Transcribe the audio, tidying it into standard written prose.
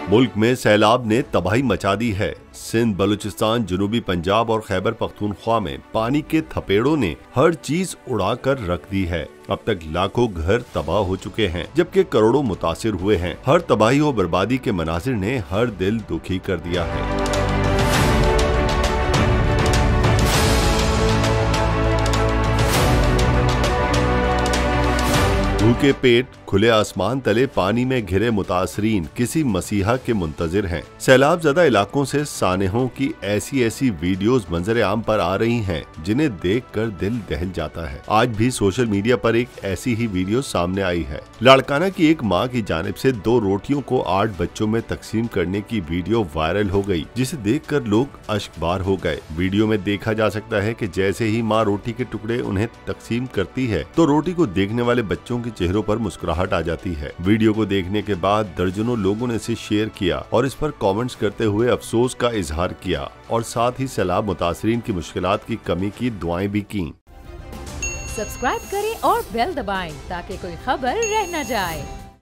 मुल्क में सैलाब ने तबाही मचा दी है। सिंध, बलूचिस्तान, जनूबी पंजाब और खैबर पख्तूनख्वा में पानी के थपेड़ों ने हर चीज उड़ा कर रख दी है। अब तक लाखों घर तबाह हो चुके हैं, जबकि करोड़ों मुतासिर हुए हैं। हर तबाही और बर्बादी के मनाजिर ने हर दिल दुखी कर दिया है। भूखे पेट खुले आसमान तले पानी में घिरे मुतासरीन किसी मसीहा के मुंतजिर हैं। सैलाब ज़दा इलाकों से सानेहों की ऐसी वीडियोस मंजर आम पर आ रही हैं, जिन्हें देखकर दिल दहल जाता है। आज भी सोशल मीडिया पर एक ऐसी ही वीडियो सामने आई है। लाड़काना की एक मां की जानिब से 2 रोटियों को 8 बच्चों में तकसीम करने की वीडियो वायरल हो गई, जिसे देखकर लोग अश्कबार हो गए। वीडियो में देखा जा सकता है कि जैसे ही मां रोटी के टुकड़े उन्हें तकसीम करती है, तो रोटी को देखने वाले बच्चों के चेहरों पर मुस्कुराहट आ जाती है। वीडियो को देखने के बाद दर्जनों लोगों ने इसे शेयर किया और इस पर कमेंट्स करते हुए अफसोस का इजहार किया और साथ ही सैलाब मुतासरीन की मुश्किलात की कमी की दुआएं भी की। सब्सक्राइब करें और बेल दबाएं ताकि कोई खबर रह न जाए।